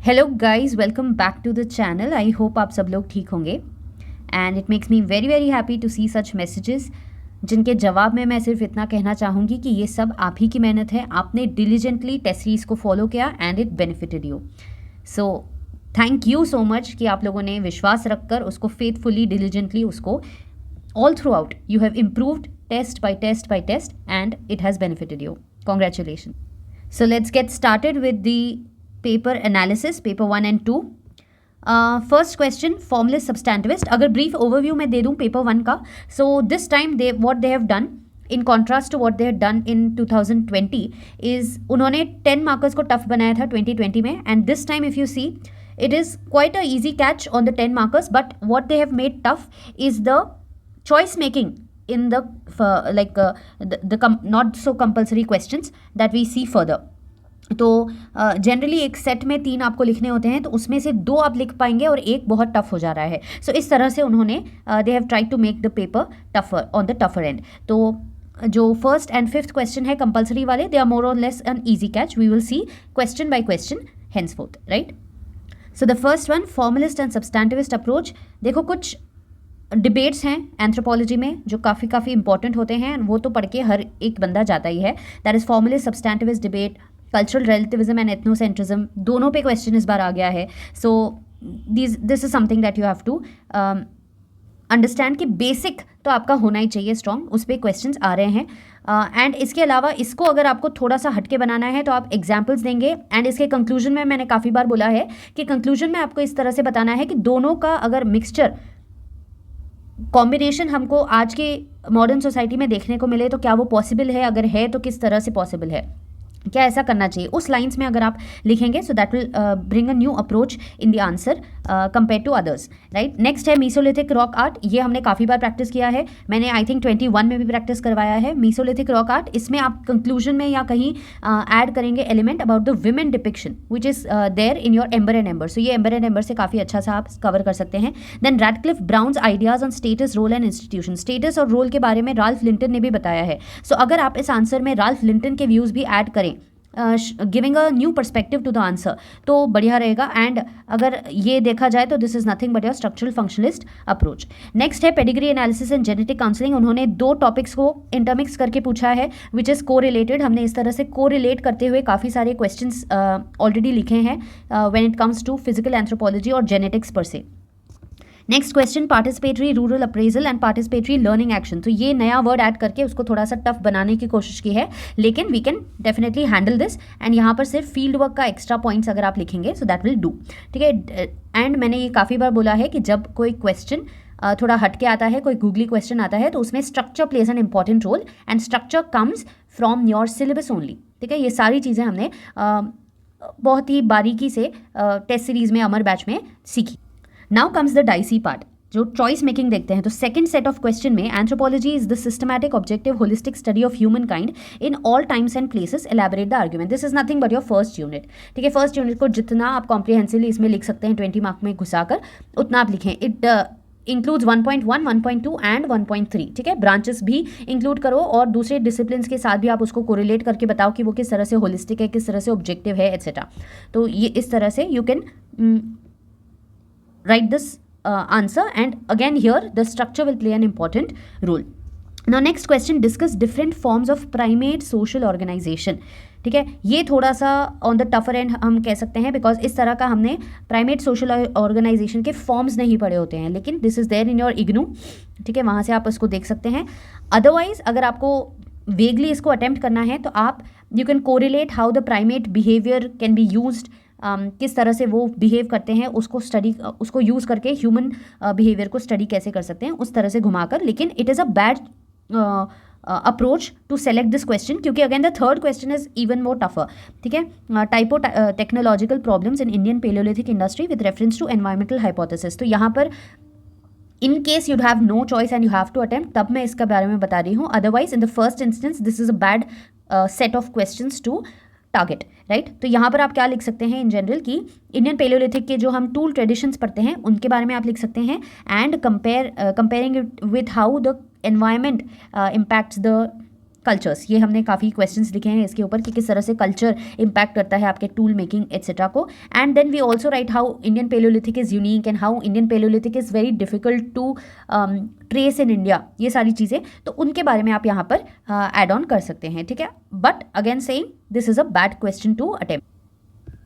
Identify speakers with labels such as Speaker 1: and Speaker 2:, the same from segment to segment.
Speaker 1: Hello guys, welcome back to the channel. I hope आप सब लोग ठीक होंगे and it makes me very very happy to see such messages, जिनके जवाब में मैं सिर्फ इतना कहना चाहूँगी कि ये सब आप ही की मेहनत है। आपने डिलीजेंटली टेस्ट सीरीज को फॉलो किया and it benefited you. So thank you so much कि आप लोगों ने विश्वास रखकर उसको फेथफुली डिलीजेंटली उसको all throughout you have improved test by test and it has benefited you. Congratulations. So let's get started with the paper analysis, paper 1 and 2. First question, formless substantivist. अगर brief overview मैं दे दूँ paper 1 का, so this time what they have done in contrast to what they had done in 2020 is उन्होंने 10 markers को tough बनाया था 2020 में, and this time if you see it is quite a easy catch on the 10 markers, but what they have made tough is the choice making in the not so compulsory questions that we see further. तो generally एक set में 3 आपको लिखने होते हैं, तो उसमें से 2 आप लिख पाएंगे और एक बहुत टफ हो जा रहा है. सो इस तरह से उन्होंने they have tried to make the paper tougher on the tougher end. तो जो फर्स्ट एंड फिफ्थ क्वेश्चन है कंपल्सरी वाले, दे आर मोर और less an easy catch. We will see question by question henceforth, right. So the first one, formalist and substantivist approach. देखो कुछ debates हैं anthropology में जो काफ़ी इंपॉर्टेंट होते हैं, वो तो पढ़ के हर एक बंदा जाता ही है. That is formalist substantivist debate, cultural relativism and ethnocentrism. दोनों पे क्वेश्चन इस बार आ गया है. So this is something that you have to understand कि बेसिक तो आपका होना ही चाहिए स्ट्रॉन्ग. उस पर क्वेश्चन आ रहे हैं. एंड इसके अलावा इसको अगर आपको थोड़ा सा हटके बनाना है तो आप एग्जाम्पल्स देंगे. एंड इसके कंक्लूजन में मैंने काफ़ी बार बोला है कि कंक्लूजन में आपको इस तरह से बताना है कि दोनों का अगर मिक्सचर कॉम्बिनेशन हमको आज के मॉडर्न सोसाइटी में देखने को मिले तो क्या वो पॉसिबल है, अगर है तो किस तरह से पॉसिबल है, क्या ऐसा करना चाहिए. उस लाइंस में अगर आप लिखेंगे so that will bring a new approach in the answer compare to others, right. Next है मीसोलिथिक रॉक आर्ट. ये हमने काफ़ी बार प्रैक्टिस किया है. मैंने आई थिंक 21 में भी प्रैक्टिस करवाया है मीसोलिथिक रॉक आर्ट. इसमें आप कंक्लूजन में या कहीं ऐड करेंगे element about the women depiction which is there in your ember and ember. So ये एम्बर एंड एम्बर से काफ़ी अच्छा सा आप कवर कर सकते हैं. Then Radcliffe Brown's ideas on status, role and institution. Status और रोल के बारे में राल्फ लिंटन ने भी बताया है. सो अगर आप इस आंसर में राल्फ लिंटन के व्यूज़ भी ऐड करें, giving a new perspective to the answer, तो बढ़िया रहेगा. एंड अगर ये देखा जाए तो this is nothing but your structural functionalist approach. Next है pedigree analysis and genetic counselling. उन्होंने 2 टॉपिक्स को इंटरमिक्स करके पूछा है विच इज़ को रिलेटेड. हमने इस तरह से को रिलेट करते हुए काफ़ी सारे क्वेश्चंस ऑलरेडी लिखे हैं when it comes to physical anthropology और जेनेटिक्स पर से. Next question, participatory rural appraisal and participatory learning action. तो ये नया वर्ड ऐड करके उसको थोड़ा सा टफ बनाने की कोशिश की है, लेकिन we can definitely handle this. And यहाँ पर सिर्फ फील्ड वर्क का एक्स्ट्रा पॉइंट्स अगर आप लिखेंगे सो दैट विल डू, ठीक है. एंड मैंने ये काफ़ी बार बोला है कि जब कोई क्वेश्चन थोड़ा हटके आता है, कोई गूगली क्वेश्चन आता है, तो उसमें structure plays an important role and structure comes from your syllabus only, ठीक है. ये सारी चीज़ें हमने बहुत ही बारीकी से टेस्ट सीरीज़ में अमर बैच में सीखी. Now comes the dicey part, जो चॉइस मेकिंग देखते हैं. तो सेकंड सेट ऑफ क्वेश्चन में anthropology is the systematic objective holistic study of human kind in all times and places, elaborate the argument. This is nothing but your first unit, ठीक है. First unit को जितना आप comprehensively इसमें लिख सकते हैं 20 मार्क में घुसाकर, उतना आप लिखें. इट इंक्लूड्स 1.1, 1.2 एंड 1.3, ठीक है. ब्रांचेस भी इंक्लूड करो और दूसरे डिसिप्लिन्स के साथ भी आप उसको कोरिलेट करके बताओ कि वो किस तरह से होलिस्टिक है, किस तरह से ऑब्जेक्टिव है, एट्सेट्रा. तो ये इस तरह से you can write this answer, and again here the structure will play an important role. Now next question, discuss different forms of primate social organization, ठीक है. ये थोड़ा सा ऑन द टफर एंड हम कह सकते हैं, बिकॉज इस तरह का हमने प्राइमेट सोशल ऑर्गेनाइजेशन के फॉर्म्स नहीं पढ़े होते हैं, लेकिन this is there in your IGNOU, ठीक है. वहाँ से आप इसको देख सकते हैं. अदरवाइज अगर आपको वेगली इसको अटेम्प्ट करना है तो आप you can correlate how the primate behaviour can be used, किस तरह से वो बिहेव करते हैं, उसको यूज़ करके ह्यूमन बिहेवियर को स्टडी कैसे कर सकते हैं, उस तरह से घुमाकर. लेकिन it is a bad approach to select this question, क्योंकि again the third question is even more tougher, ठीक है. Typo technological problems in Indian palaeolithic industry with reference to environmental hypothesis. तो यहाँ पर in case you'd have no choice and you have to attempt, तब मैं इसके बारे में बता रही हूँ. Otherwise in the first instance this is a bad set of questions to target, right. तो यहाँ पर आप क्या लिख सकते हैं इन जनरल कि इंडियन पेलियोलिथिक के जो हम टूल ट्रेडिशंस पढ़ते हैं उनके बारे में आप लिख सकते हैं, and comparing it with how the environment impacts the cultures, ये हमने काफ़ी क्वेश्चंस लिखे हैं इसके ऊपर कि किस तरह से कल्चर इम्पैक्ट करता है आपके टूल मेकिंग एट्सेट्रा को. And then we also write how Indian palaeolithic is unique and how Indian palaeolithic is very difficult to trace in India. ये सारी चीज़ें तो उनके बारे में आप यहाँ पर एड ऑन कर सकते हैं. ठीक है, but again saying this is a bad question to attempt.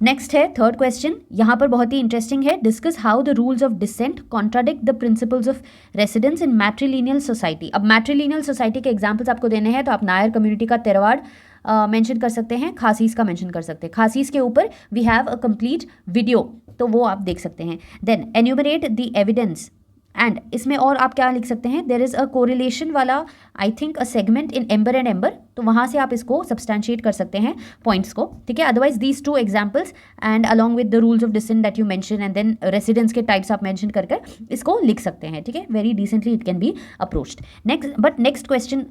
Speaker 1: Next है थर्ड क्वेश्चन, यहाँ पर बहुत ही इंटरेस्टिंग है. Discuss how the rules of descent contradict the principles of residence in matrilineal society. अब मैट्रिलिनियल सोसाइटी के एग्जाम्पल्स आपको देने हैं, तो आप नायर कम्युनिटी का तेरवाड़ मेंशन कर सकते हैं, खासीस का मेंशन कर सकते हैं. खासीस के ऊपर we have a complete video, तो वो आप देख सकते हैं. Then enumerate the evidence, and इसमें और आप क्या लिख सकते हैं, देर इज़ अ कोरिलेशन वाला I think a segment in amber and amber, तो वहाँ से आप इसको सब्सटैंशिएट कर सकते हैं पॉइंट्स को. ठीक है, otherwise these two examples and along with the rules of descent that you mention and then residence के टाइप्स आप मेंशन कर इसको लिख सकते हैं. ठीक है, very decently it can be approached. Next question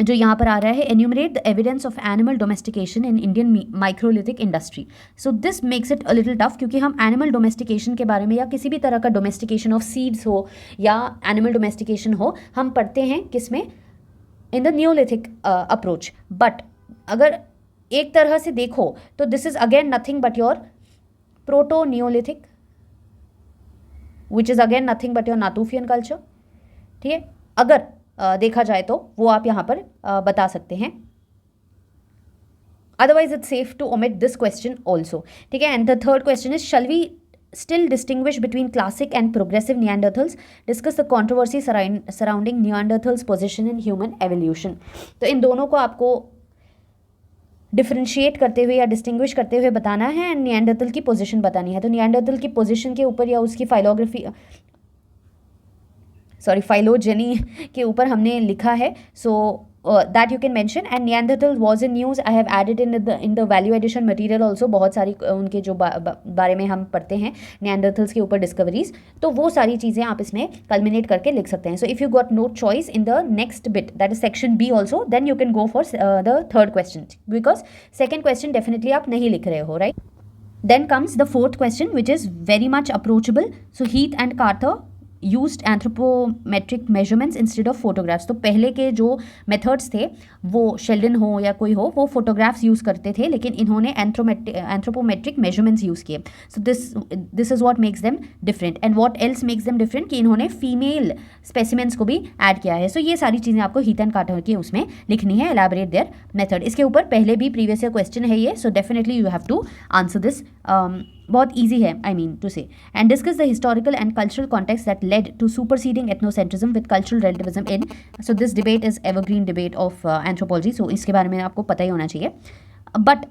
Speaker 1: जो यहाँ पर आ रहा है, enumerate the evidence of animal domestication in Indian microlithic industry. So this makes it a little tough, क्योंकि हम एनिमल डोमेस्टिकेशन के बारे में या किसी भी तरह का डोमेस्टिकेशन ऑफ सीड्स हो या एनिमल डोमेस्टिकेशन हो, हम पढ़ते हैं किस में, in the neolithic approach. But अगर एक तरह से देखो तो this is again nothing but your proto neolithic, which is again nothing but your Natufian culture. ठीक है, अगर देखा जाए तो वो आप यहाँ पर बता सकते हैं. Otherwise it's safe to omit this question also. ठीक है, and the third question is, shall we still distinguish between classic and progressive Neanderthals? Discuss the controversy surrounding Neanderthals' position in human evolution. तो इन दोनों को आपको differentiate करते हुए या distinguish करते हुए बताना है एंड नियंडरथल की पोजीशन बतानी है. तो नियंडरथल की पोजीशन के ऊपर या उसकी फाइलोजेनी के ऊपर हमने लिखा है. So that you can mention. And Neanderthal was in news, I have added in the value addition material also. बहुत सारी उनके जो बारे में हम पढ़ते हैं नियंडरथल्स के ऊपर डिस्कवरीज, तो वो सारी चीज़ें आप इसमें कल्मिनेट करके लिख सकते हैं. So if you got no choice in the next bit, that is section B also, then you can go for the third question, because second question definitely आप नहीं लिख रहे हो, right. Then comes the fourth question which is very much approachable. So Heath and Carter used anthropometric measurements instead of photographs. तो पहले के जो methods थे, वो शेल्डन हो या कोई हो, वो फोटोग्राफ्स यूज़ करते थे, लेकिन इन्होंने एंथ्रोपोमेट्रिक मेजरमेंट्स यूज़ किए. सो this is what makes them different. And what else makes them different, कि इन्होंने फीमेल स्पेसिमेंट्स को भी ऐड किया है. सो ये सारी चीज़ें आपको हीथ एंड कार्टर की उसमें लिखनी है, एलैबोरेट देयर मेथड. इसके ऊपर पहले भी प्रीवियस ईयर क्वेश्चन है ये, so definitely you have to answer this. बहुत ईजी है, I mean to say. And discuss the historical and cultural context that led to superseding ethnocentrism with cultural relativism in. So this debate is evergreen debate of anthropology. So इसके बारे में आपको पता ही होना चाहिए. But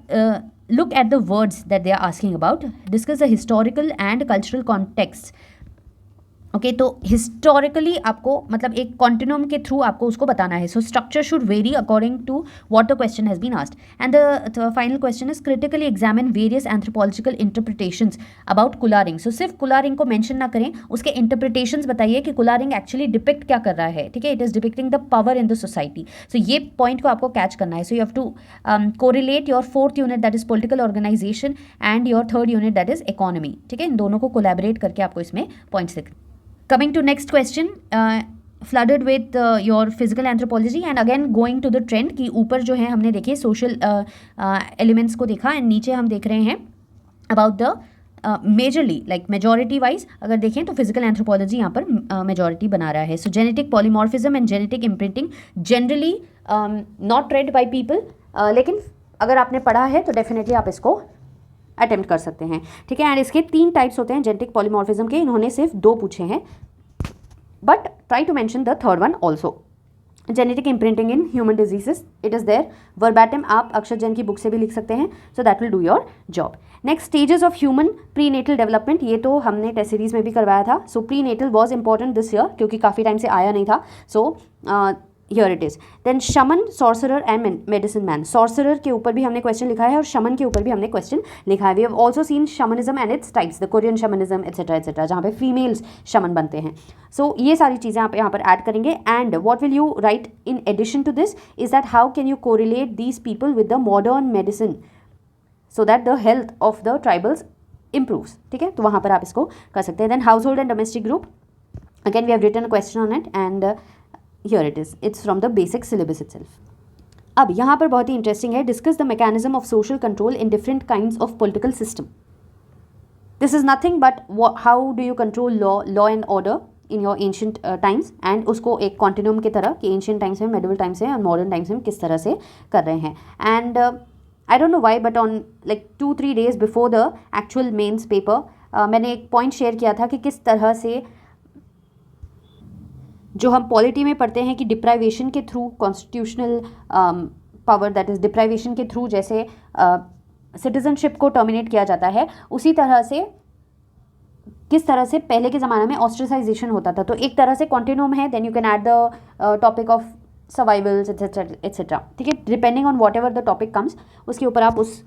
Speaker 1: look at the words that they are asking about. Discuss the historical and cultural context. Okay, तो historically आपको मतलब एक कॉन्टिन्यूम के थ्रू आपको उसको बताना है. So structure should vary according to what the question has been asked. And the final question is critically examine various anthropological interpretations about Kula ring. So सिर्फ कुलारिंग को मेंशन ना करें, उसके इंटरप्रिटेशंस बताइए कि कुलारिंग एक्चुअली डिपिक्ट क्या कर रहा है. ठीक है, it is depicting the power in the society. So ये पॉइंट को आपको कैच करना है. So you have to correlate your fourth unit that is political organisation and your third unit that is economy. ठीक है, इन दोनों को कोलैबोरेट करके आपको इसमें पॉइंट्स लिख. Coming to next question, flooded with your physical anthropology and again going to the trend कि ऊपर जो है हमने देखे social elements को देखा एंड नीचे हम देख रहे हैं about the majorly like majority wise अगर देखें तो फिजिकल एंथ्रोपोलॉजी यहाँ पर मेजॉरिटी बना रहा है. सो genetic polymorphism and genetic imprinting generally not red by people, लेकिन अगर आपने पढ़ा है तो डेफिनेटली आप इसको अटेम्प्ट कर सकते हैं. ठीक है, एंड इसके 3 टाइप्स होते हैं जेनेटिक पॉलीमॉर्फिज्म के. इन्होंने सिर्फ 2 पूछे हैं, but try to mention the third one also. Genetic imprinting in human diseases, it is there verbatim. आप अक्षर जैन की बुक से भी लिख सकते हैं, so that will do your job. Next, stages of human prenatal development. ये तो हमने टेस्ट सीरीज में भी करवाया था. So prenatal was important this year क्योंकि काफ़ी टाइम से आया नहीं था. सो here it is. Then shaman, sorcerer and medicine man. Sorcerer के ऊपर भी हमने क्वेश्चन लिखा है और shaman के ऊपर भी हमने क्वेश्चन लिखा है. We have also seen shamanism and its types, the Korean shamanism etc. जहाँ पे females shaman बनते हैं. So ये सारी चीज़ें आप यहाँ पर ऐड करेंगे. And what will you write in addition to this is that how can you correlate these people with the modern medicine so that the health of the tribals improves. ठीक है, तो वहाँ पर आप इसको कर सकते हैं. Then household and domestic group. Again we have written a question on it and here it is. It's from the basic syllabus itself. अब यहाँ पर बहुत ही इंटरेस्टिंग है, discuss the mechanism of social control in different kinds of political system. This is nothing but how do you control law and order in your ancient times, and उसको एक continuum की तरह कि एंशियंट टाइम्स में, medieval times में और modern times में किस तरह से कर रहे हैं. And I don't know why but on like 2-3 days before the actual mains paper मैंने एक पॉइंट शेयर किया था कि किस तरह से जो हम पॉलिटी में पढ़ते हैं कि डिप्राइवेशन के through constitutional power, that is deprivation के थ्रू जैसे सिटीजनशिप को टर्मिनेट किया जाता है, उसी तरह से किस तरह से पहले के ज़माने में ऑस्ट्रेसाइजेशन होता था. तो एक तरह से कॉन्टिन्यूम है. Then you can add the topic of survivals etcetera. ठीक है, depending on whatever the topic comes, उसके ऊपर आप उस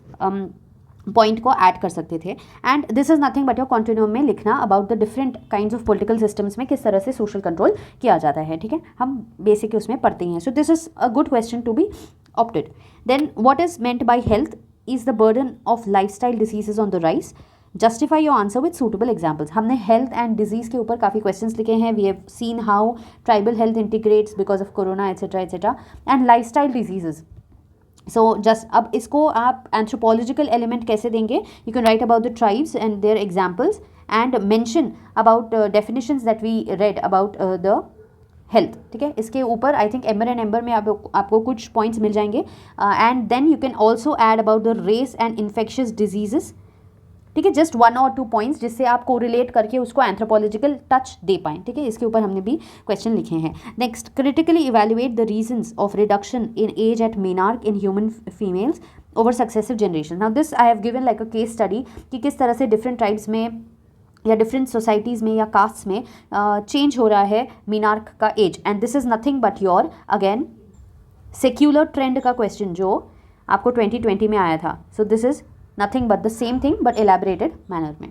Speaker 1: पॉइंट को ऐड कर सकते थे. And this is nothing but your continuum में लिखना about the different kinds of political systems में किस तरह से सोशल कंट्रोल किया जाता है. ठीक है, हम बेसिक उसमें पढ़ते हैं. So this is a good question to be opted. Then what is meant by health is the burden of lifestyle diseases on the rise. Justify your answer with suitable examples. हमने health and disease के ऊपर काफ़ी questions लिखे हैं. We have seen how tribal health integrates because of corona etcetera etcetera and lifestyle diseases. So just अब इसको आप anthropological element कैसे देंगे. You can write about the tribes and their examples and mention about definitions that we read about the health. ठीक है, इसके ऊपर I think Ember and Ember में आपको कुछ पॉइंट्स मिल जाएंगे. And then you can also add about the race and infectious diseases. ठीक है, जस्ट 1 or 2 पॉइंट्स जिससे आप कोरिलेट करके उसको एंथ्रोपोलॉजिकल टच दे पाएँ. ठीक है, इसके ऊपर हमने भी क्वेश्चन लिखे हैं. Next, critically evaluate the reasons of reduction in age at menarche in human females over successive generation. Now this I have given like a case study कि किस तरह से डिफरेंट ट्राइब्स में या डिफरेंट सोसाइटीज़ में या कास्ट में change हो रहा है मीनार्क का age. And this is nothing but your again secular trend का क्वेश्चन जो आपको 2020 में आया था. So this is nothing but the same thing but elaborated manner में.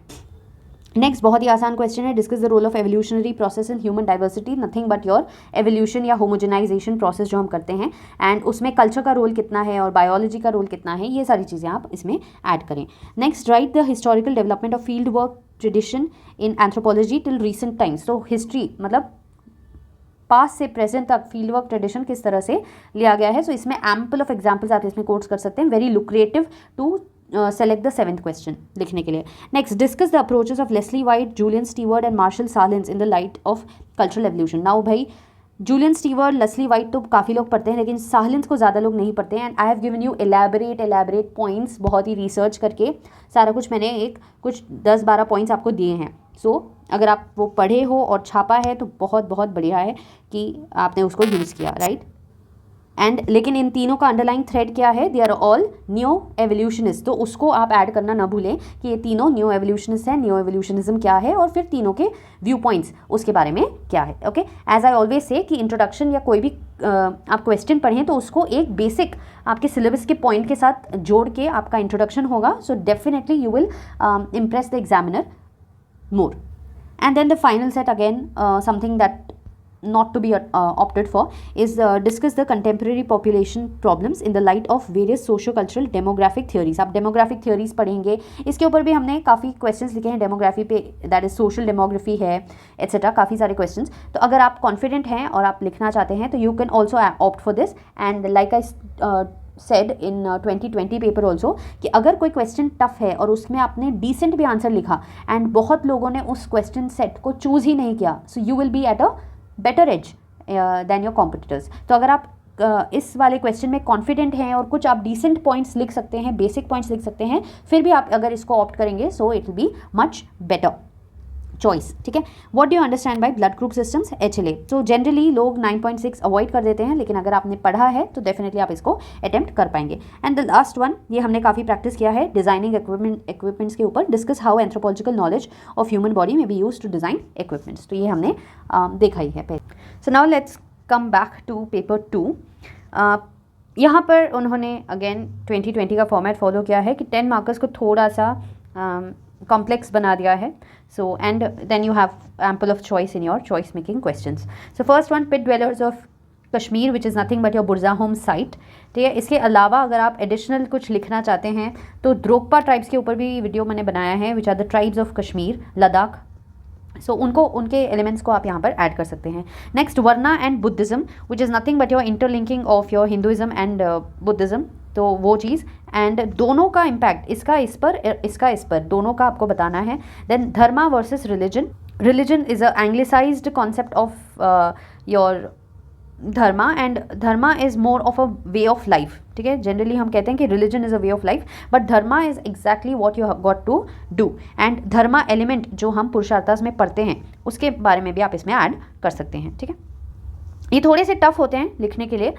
Speaker 1: नेक्स्ट, बहुत ही आसान क्वेश्चन है, discuss the role of evolutionary process in human diversity. Nothing but your evolution या होमोजेनाइजेशन प्रोसेस जो हम करते हैं, एंड उसमें कल्चर का रोल कितना है और बायोलॉजी का रोल कितना है, ये सारी चीज़ें आप इसमें ऐड करें. Next, right the historical development of field work tradition in anthropology till recent times. तो हिस्ट्री मतलब पास्ट से प्रेजेंट तक फील्ड वर्क ट्रेडिशन किस तरह से लिया गया है. सो इसमें एम्पल ऑफ एग्जाम्पल्स आप इसमें कोट्स कर सकते हैं. Very lucrative to select the 7th question लिखने के लिए. Next, discuss the approaches of Leslie White, Julian Steward and Marshall Sahlins in the light of cultural evolution. Now भाई, जूलियन स्टीवर्ड, लेस्ली वाइट तो काफ़ी लोग पढ़ते हैं लेकिन सालिंस को ज़्यादा लोग नहीं पढ़ते हैं. And I have given you elaborate points, बहुत ही रिसर्च करके सारा कुछ मैंने कुछ 10-12 पॉइंट्स आपको दिए हैं. सो अगर आप वो पढ़े हो और छापा है तो बहुत बहुत बढ़िया है कि आपने उसको यूज़ किया, राइट. एंड लेकिन इन तीनों का अंडरलाइंग थ्रेड क्या है, they are all new evolutionist. तो उसको आप ऐड करना ना भूलें कि ये तीनों न्यू एवोल्यूशनिस्ट हैं. न्यू एवोल्यूशनिज्म क्या है और फिर तीनों के व्यू पॉइंट्स उसके बारे में क्या है. Okay, as I always say कि इंट्रोडक्शन या कोई भी आप क्वेश्चन पढ़ें तो उसको एक बेसिक आपके सिलेबस के पॉइंट के साथ जोड़ के आपका इंट्रोडक्शन होगा. सो definitely you will impress the examiner more. And then the final set again, something that not to be opted for is discuss the contemporary population problems in the light of various socio-cultural demographic theories. आप demographic theories पढ़ेंगे, इसके ऊपर भी हमने काफ़ी questions लिखे हैं demography पे, that is social demography है etc. काफ़ी सारे questions. तो अगर आप confident हैं और आप लिखना चाहते हैं तो you can also opt for this. And like I said in 2020 paper also कि अगर कोई क्वेश्चन टफ है और उसमें आपने डिसेंट भी आंसर लिखा एंड बहुत लोगों ने उस क्वेश्चन सेट को चूज़ ही नहीं किया, so you will be at a better edge than your competitors. तो अगर आप इस वाले क्वेश्चन में कॉन्फिडेंट हैं और कुछ आप डिसेंट पॉइंट्स लिख सकते हैं, बेसिक पॉइंट्स लिख सकते हैं, फिर भी आप अगर इसको ऑप्ट करेंगे सो it will be much better choice. ठीक है, what do you understand by blood group systems, HLA. तो जनरली लोग 9.6 अवॉइड कर देते हैं, लेकिन अगर आपने पढ़ा है तो डेफिनेटली आप इसको अटेम्प्ट कर पाएंगे. एंड द लास्ट वन, ये हमने काफ़ी प्रैक्टिस किया है डिजाइनिंग इक्विपमेंट्स के ऊपर. Discuss how anthropological knowledge of human body में be use to design equipments. तो ये हमने देखा ही है पहले. So now let's come back to paper 2. यहाँ पर उन्होंने अगेन 2020 का फॉर्मेट फॉलो किया है कि 10 मार्कर्स को थोड़ा सा कॉम्प्लेक्स बना दिया है. So and then you have ample of choice in your choice making questions. So first one, pit dwellers of Kashmir which is nothing but your Burzahom site. ठीक है, इसके अलावा अगर आप एडिशनल कुछ लिखना चाहते हैं तो द्रोकपा ट्राइब्स के ऊपर भी वीडियो मैंने बनाया है, which are the tribes of Kashmir, Ladakh so उनको उनके एलिमेंट्स को आप यहाँ पर ऐड कर सकते हैं. Next, varna and Buddhism which is nothing but your interlinking of your Hinduism and Buddhism. तो वो चीज़, एंड दोनों का इम्पैक्ट, इसका इस पर दोनों का आपको बताना है. Then dharma versus religion. Religion is a anglicised concept of your dharma, and dharma is more of a way of life. ठीक है, जनरली हम कहते हैं कि religion is a way of life, but dharma is exactly what you have got to do. And dharma element जो हम पुरुषार्थास में पढ़ते हैं उसके बारे में भी आप इसमें ऐड कर सकते हैं. ठीक है, ये थोड़े से टफ होते हैं लिखने के लिए,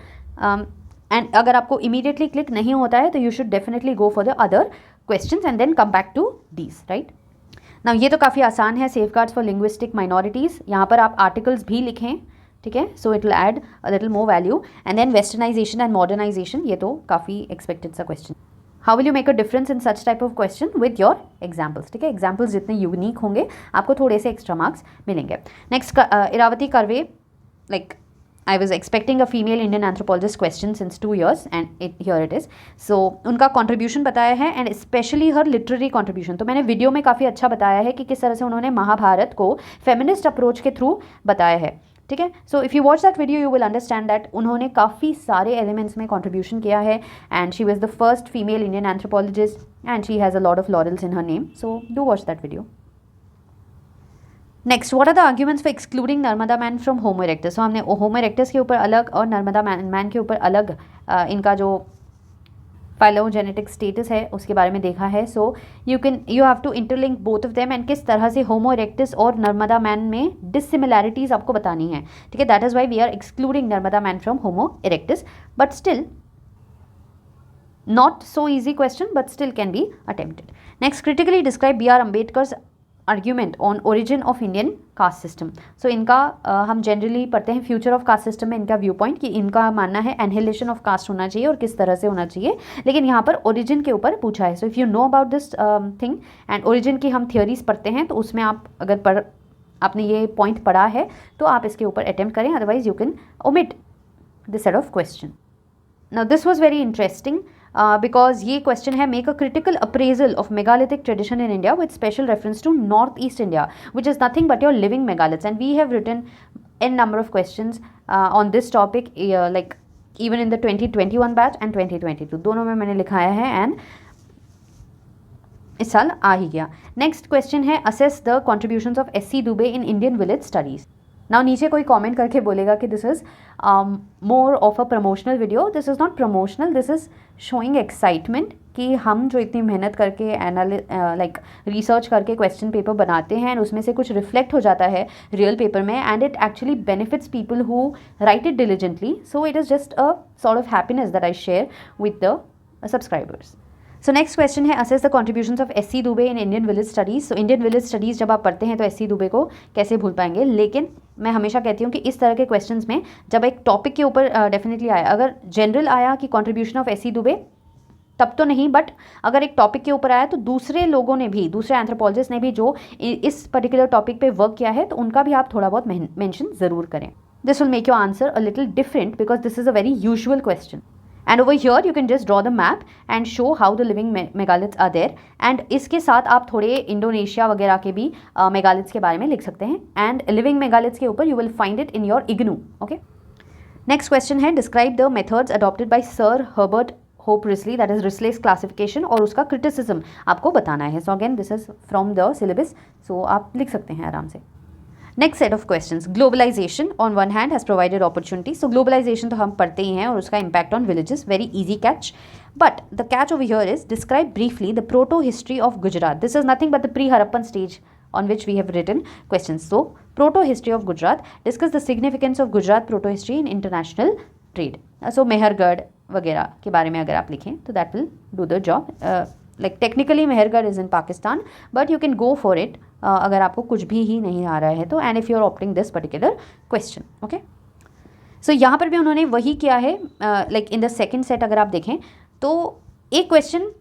Speaker 1: एंड अगर आपको इमीडिएटली क्लिक नहीं होता है तो you should definitely go for the other questions and then come back to these. Right now, ये तो काफ़ी आसान है. सेफगार्ड्स फॉर लिंग्विस्टिक माइनॉरिटीज़, यहाँ पर आप आर्टिकल्स भी लिखें. ठीक है, so it will add a little more value. And then westernization and modernization, ये तो काफ़ी एक्सपेक्टेड सा question. How will you make a difference in such type of question with your examples. ठीक है, एग्जाम्पल्स जितने यूनिक होंगे आपको थोड़े से एक्स्ट्रा मार्क्स मिलेंगे. Next, Irawati Karve, like I was expecting a female Indian anthropologist question since 2 years and here it is. So उनका contribution बताया है and especially her literary contribution. तो मैंने वीडियो में काफ़ी अच्छा बताया है कि किस तरह से उन्होंने महाभारत को feminist approach के थ्रू बताया है. ठीक है, so if you watch that video you will understand that उन्होंने काफ़ी सारे एलिमेंट्स में कंट्रीब्यूशन किया है, and she was the first female Indian anthropologist and she has a lot of laurels in her name. So do watch that video. Next, what are the arguments for excluding Narmada man from Homo erectus. तो हमने होमो erectus के ऊपर अलग और Narmada man के ऊपर अलग इनका जो फाइलोजेनेटिक स्टेटस है उसके बारे में देखा है. So you have to interlink both of them, and किस तरह से होमो इरेक्टस और नर्मदा मैन में डिसिमिलैरिटीज आपको बतानी है. ठीक है, that is why we are excluding Narmada man from Homo erectus, but still not so easy question but still can be attempted. Next, critically describe B.R. Ambedkar's argument on origin of Indian caste system. So इनका हम generally पढ़ते हैं future of caste system में इनका view point कि इनका मानना है एनहिलेशन ऑफ कास्ट होना चाहिए और किस तरह से होना चाहिए, लेकिन यहाँ पर ओरिजिन के ऊपर पूछा है. So if you know about this thing and origin की हम थियोरीज पढ़ते हैं तो उसमें आप अगर आपने ये पॉइंट पढ़ा है तो आप इसके ऊपर अटेम्प्ट करें, otherwise you can omit this set of question. Now this was very interesting because ये question है, make a critical appraisal of megalithic tradition in India with special reference to northeast India which is nothing but your living megaliths, and we have written n number of questions on this topic like even in the 2021 batch and 2022 दोनों में मैंने लिखाया है and इस साल आ ही गया. Next question है, assess the contributions of S.C. Dubey in Indian village studies. Now नीचे कोई कमेंट करके बोलेगा कि this is more of a promotional video. This is not promotional, this is showing excitement कि हम जो इतनी मेहनत करके लाइक रिसर्च करके क्वेश्चन पेपर बनाते हैं एंड उसमें से कुछ रिफ्लेक्ट हो जाता है रियल पेपर में, and it actually benefits people who write it diligently. So it is just a sort of happiness that I share with the subscribers. So next question है, assess the contributions of S C. Dubey in Indian village studies. So Indian village studies जब आप पढ़ते हैं तो SC. Dubey को कैसे भूल पाएंगे, लेकिन मैं हमेशा कहती हूँ कि इस तरह के क्वेश्चंस में जब एक टॉपिक के ऊपर डेफिनेटली आया, अगर जनरल आया कि कॉन्ट्रीब्यूशन ऑफ एस.सी. दुबे तब तो नहीं, बट अगर एक टॉपिक के ऊपर आया तो दूसरे लोगों ने भी, दूसरे एंथ्रोपोलॉजिस्ट ने भी जो इस पर्टिकुलर टॉपिक पे वर्क किया है तो उनका भी आप थोड़ा बहुत मेंशन ज़रूर करें. This will make your answer a little different because this is a very usual question. And over here you can just draw the map and show how the living megaliths are there. And इसके साथ आप थोड़े Indonesia वगैरह के भी megaliths के बारे में लिख सकते हैं. एंड लिविंग मेगालिथ्स के ऊपर you will find it in your IGNOU. Okay. Next question है, describe the methods adopted by Sir Herbert Hope Risley, that is Risley's classification, और उसका criticism आपको बताना है. So again this is from the syllabus, so आप लिख सकते हैं आराम से. Next set of questions, globalization on one hand has provided opportunity. So globalization तो हम पढ़ते ही हैं और उसका impact on villages, very easy catch. But the catch over here is describe briefly the proto history of Gujarat. This is nothing but the pre Harappan stage on which we have written questions. So proto history of Gujarat, discuss the significance of Gujarat proto history in international trade. So Mehrgarh वगैरह के बारे में अगर आप लिखें तो that will do the job. Like technically Mehrgarh is in Pakistan but you can go for it अगर आपको कुछ भी ही नहीं आ रहा है तो, and if you are opting this particular question. Okay. So यहाँ पर भी उन्होंने वही किया है, like in the second set अगर आप देखें तो एक क्वेश्चन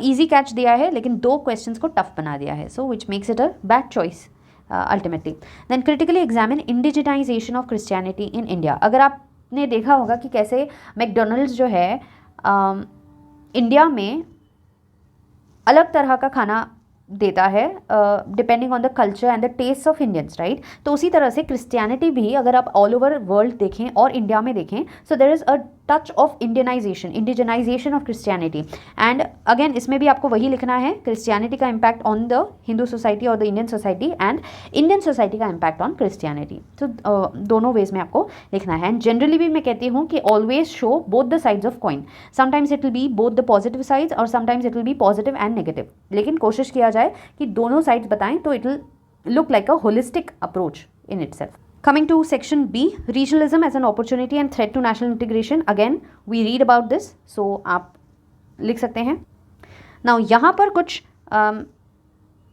Speaker 1: ईजी कैच दिया है लेकिन दो क्वेश्चंस को टफ बना दिया है. So which makes it a bad choice ultimately. Then critically examine indigenisation of Christianity in India. अगर आपने देखा होगा कि कैसे मैकडोनल्ड्स जो है इंडिया में अलग तरह का खाना देता है depending on the culture and the taste of Indians, right. तो उसी तरह से क्रिश्चियनिटी भी अगर आप ऑल ओवर वर्ल्ड देखें और इंडिया में देखें, so there is a touch of indigenisation of Christianity. And again इसमें भी आपको वही लिखना है, क्रिश्चियनिटी का impact on the Hindu society और the Indian society and Indian society का इम्पैक्ट ऑन क्रिश्चियनिटी। तो दोनों वेज में आपको लिखना है। एंड जनरली भी मैं कहती हूँ कि always show both the sides of coin, sometimes it will be both the positive sides और sometimes it will be positive and negative, लेकिन कोशिश किया जाए कि दोनों साइड्स बताएं तो it will look like a holistic approach in itself. Coming to section B, regionalism as an opportunity and threat to national integration. Again, we read about this, so आप लिख सकते हैं. Now यहाँ पर कुछ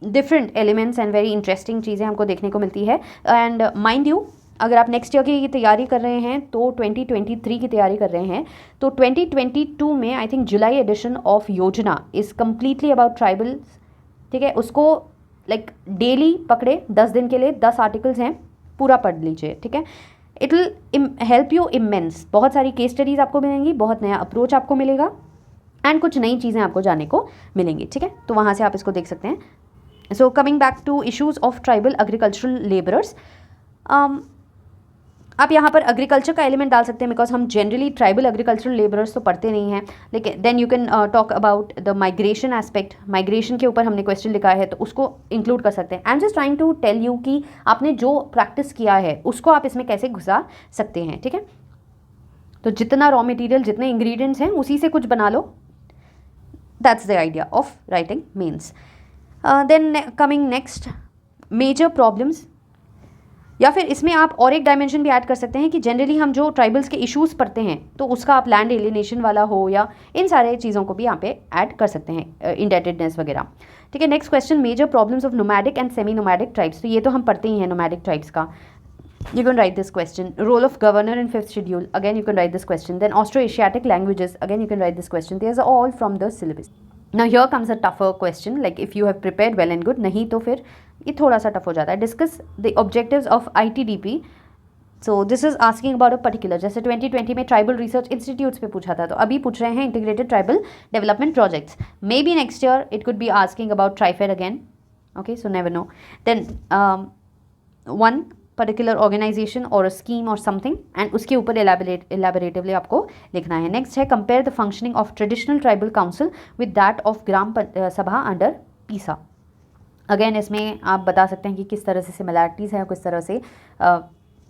Speaker 1: different elements and very interesting चीज़ें हमको देखने को मिलती है. And mind you, अगर आप नेक्स्ट ईयर की तैयारी कर रहे हैं तो 2023 की तैयारी कर रहे हैं तो 2022 में I think July edition of Yojana is completely about tribals, ठीक है। उसको लाइक डेली पकड़े 10 दिन के लिए 10 आर्टिकल्स हैं, पूरा पढ़ लीजिए, ठीक है। It will help you immense, बहुत सारी केस स्टडीज़ आपको मिलेंगी, बहुत नया अप्रोच आपको मिलेगा एंड कुछ नई चीज़ें आपको जानने को मिलेंगी, ठीक है। तो वहाँ से आप इसको देख सकते हैं। So coming back to issues of tribal agricultural labourers, आप यहाँ पर एग्रीकल्चर का एलिमेंट डाल सकते हैं बिकॉज हम जनरली ट्राइबल एग्रीकल्चरल लेबरर्स तो पढ़ते नहीं हैं, लेकिन then you can talk about the migration aspect, migration के ऊपर हमने क्वेश्चन लिखा है तो उसको इंक्लूड कर सकते हैं। I am just trying to tell you कि आपने जो प्रैक्टिस किया है उसको आप इसमें कैसे घुसा सकते हैं, ठीक है। तो जितना रॉ मटेरियल, जितने इंग्रेडिएंट्स हैं उसी से कुछ बना लो, that's the idea of writing mains. Then coming next, major problems, या फिर इसमें आप और एक डायमेंशन भी ऐड कर सकते हैं कि जनरली हम जो ट्राइबल्स के इश्यूज़ पढ़ते हैं तो उसका आप लैंड एलिनेशन वाला हो या इन सारे चीज़ों को भी यहाँ पे ऐड कर सकते हैं, इंडेटेडनेस वगैरह, ठीक है। Next question, major problems of nomadic and semi nomadic tribes, तो ये तो हम पढ़ते ही हैं नोमैडिक ट्राइब्स का। You can write this question. Role of governor in 5th schedule, again you can write this question. Then Austro Asiatic languages, again you can write this question. This are all from the syllabus. Now here comes a tougher question, like if you have prepared well and good, नहीं तो फिर ये थोड़ा सा tough हो जाता है। Discuss the objectives of ITDP. So this is asking about a particular, जैसे 2020 में ट्राइबल रिसर्च इंस्टीट्यूट्स पे पूछा था, तो अभी पूछ रहे हैं integrated tribal development projects. May be next year it could be asking about TRIFED again, okay, so never know. Then one particular organisation और अ स्कीम और समथिंग एंड उसके ऊपर एलैबोरेटिवली आपको लिखना है। नेक्स्ट है, compare the functioning of traditional tribal council with that of gram sabha under पीसा। Again इसमें आप बता सकते हैं कि किस तरह से सिमिलैरिटीज़ हैं और किस तरह से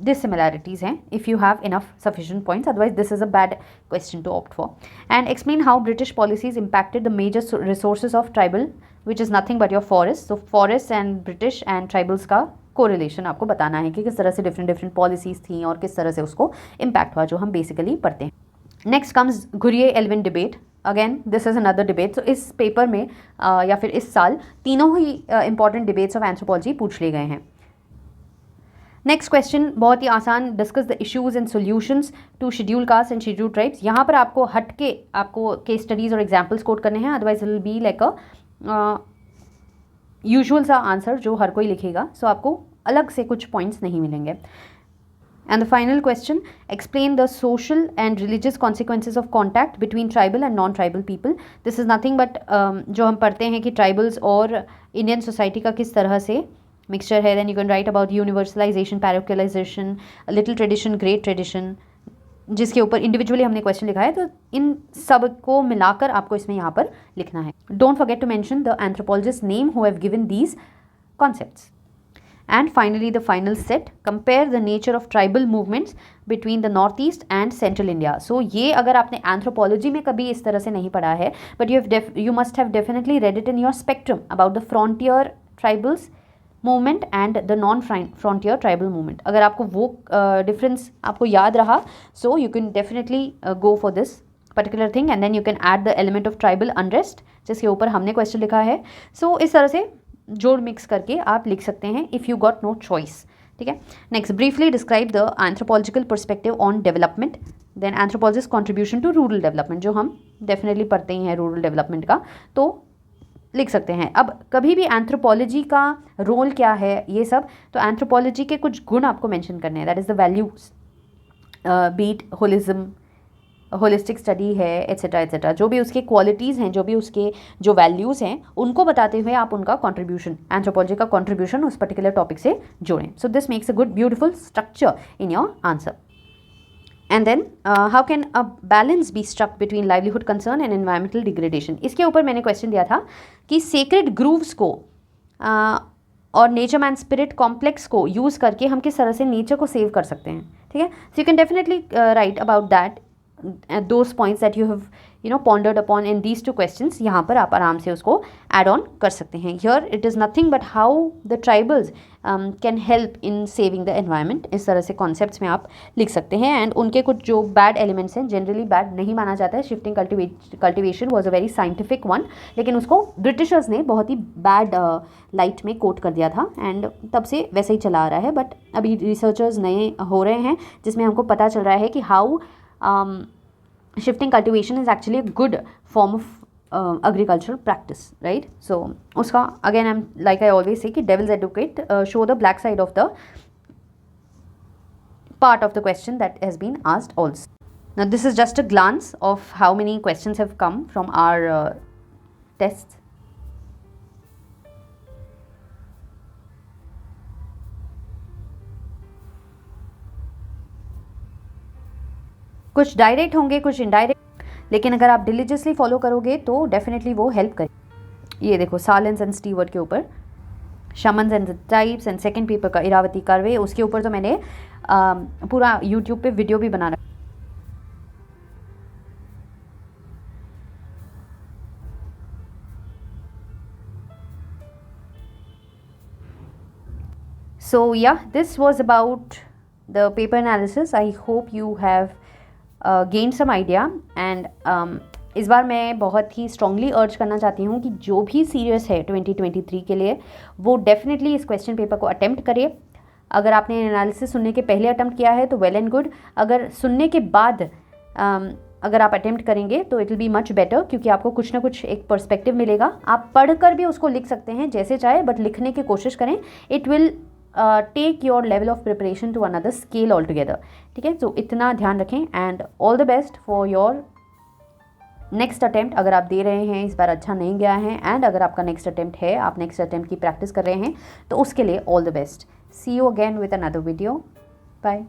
Speaker 1: डिससिमिलैरिटीज़ हैं, if you have enough sufficient points, otherwise this is a bad question to opt for. And explain how British policies impacted the major resources of tribal which is nothing but your forest. So forest and British and tribals का correlation आपको बताना है कि किस तरह से different policies थी और किस तरह से उसको इम्पैक्ट हुआ, जो हम बेसिकली पढ़ते हैं। Next comes Ghurye Elwin debate, again this is another debate. तो इस पेपर में या फिर इस साल तीनों ही इंपॉर्टेंट डिबेट्स ऑफ एंथ्रोपोलॉजी पूछ लिए गए हैं। नेक्स्ट क्वेश्चन बहुत ही आसान, discuss the issues and solutions to schedule caste and schedule tribes. यहाँ पर आपको हट के आपको केस स्टडीज़ और एग्जाम्पल्स कोट करने हैं, otherwise it will be like a usual सा आंसर जो हर कोई लिखेगा, सो आपको अलग से कुछ पॉइंट्स नहीं मिलेंगे। And the final question, explain the social and religious consequences of contact between tribal and non tribal people. This is nothing but जो हम पढ़ते हैं कि ट्राइबल्स और इंडियन सोसाइटी का किस तरह से मिक्सचर है। Then you can write about universalisation, parochialisation, little tradition, great tradition, जिसके ऊपर इंडिविजुअली हमने क्वेश्चन लिखा है, तो इन सब को मिलाकर आपको इसमें यहाँ पर लिखना है। Don't forget to mention the anthropologist name who have given these concepts. And finally the final set, compare the nature of tribal movements between the northeast and central India. So ये अगर आपने anthropology में कभी इस तरह से नहीं पढ़ा है, but you must have definitely read it in your spectrum about the frontier tribals movement and the non-frontier tribal movement. अगर आपको वो difference आपको याद रहा, so you can definitely go for this particular thing and then you can add the element of tribal unrest जिसके ऊपर हमने question लिखा है। So इस तरह से जोड़ मिक्स करके आप लिख सकते हैं if you got no choice, ठीक है। Next, briefly describe the anthropological perspective on development, then anthropologist contribution to rural development, जो हम डेफिनेटली पढ़ते ही हैं रूरल डेवलपमेंट का, तो लिख सकते हैं। अब कभी भी एंथ्रोपोलॉजी का रोल क्या है ये सब, तो एंथ्रोपोलॉजी के कुछ गुण आपको मेंशन करने हैं, that is the values, beat holism, holistic study है, एट्सेट्रा एट्सेट्रा, जो भी उसके क्वालिटीज़ हैं, जो भी उसके जो वैल्यूज़ हैं, उनको बताते हुए आप उनका कंट्रीब्यूशन, एंथ्रोपोलॉजी का कंट्रीब्यूशन उस पर्टिकुलर टॉपिक से जोड़ें. So this makes a good beautiful structure in your answer. And then how can a balance be struck between livelihood concern and environmental degradation. इसके ऊपर मैंने क्वेश्चन दिया था कि सेक्रेड ग्रूव्स को और नेचर मैन स्पिरिट कॉम्प्लेक्स को use करके हम किस तरह से नेचर को सेव कर सकते हैं. ठीक है, so you can definitely right about that, those points that you have pondered upon in these two questions. यहाँ पर आप आराम से उसको add on कर सकते हैं. Here it is nothing but how the tribals can help in saving the environment. इस तरह से concepts में आप लिख सकते हैं. एंड उनके कुछ जो bad elements हैं, generally bad नहीं माना जाता है. Shifting cultivation was a very scientific one, लेकिन उसको ब्रिटिशर्स ने बहुत ही bad लाइट में कोट कर दिया था, एंड तब से वैसे ही चला आ रहा है. बट अभी रिसर्चर्स नए हो रहे हैं जिसमें हमको पता चल रहा है कि how shifting cultivation is actually a good form of agricultural practice, right? So uska again, I'm like I always say ki devil's advocate, show the black side of the part of the question that has been asked also. Now this is just a glance of how many questions have come from our tests. कुछ direct होंगे, कुछ indirect, लेकिन अगर आप डिलीजियसली follow करोगे तो definitely वो help करेगी. ये देखो सालेंस एंड स्टीवर्ट के ऊपर, shamans and types, and second paper का इरावती कार्वे, उसके ऊपर तो मैंने पूरा यूट्यूब पे वीडियो भी बना रखा. So yeah, this was about the paper analysis. I hope you have gained some idea, and इस बार मैं बहुत ही स्ट्रांगली अर्ज करना चाहती हूँ कि जो भी सीरियस है 2023 के लिए वो डेफिनेटली इस क्वेश्चन पेपर को अटेम्प्ट करे. अगर आपने एनालिसिस सुनने के पहले अटेम्प्ट किया है तो वेल एंड गुड. अगर सुनने के बाद अगर आप अटेम्प्ट करेंगे तो it will be much better, क्योंकि आपको कुछ ना कुछ एक पर्सपेक्टिव मिलेगा. आप पढ़कर भी उसको लिख सकते हैं जैसे चाहे, बट लिखने की कोशिश करें. It will take your level of preparation to another scale all together. ठीक है, तो इतना ध्यान रखें, and all the best for your next attempt. अगर आप दे रहे हैं, इस बार अच्छा नहीं गया है, एंड अगर आपका नेक्स्ट अटेम्प्ट है, आप नेक्स्ट अटेम्प्ट की प्रैक्टिस कर रहे हैं, तो उसके लिए all the best. See you again with another video. Bye.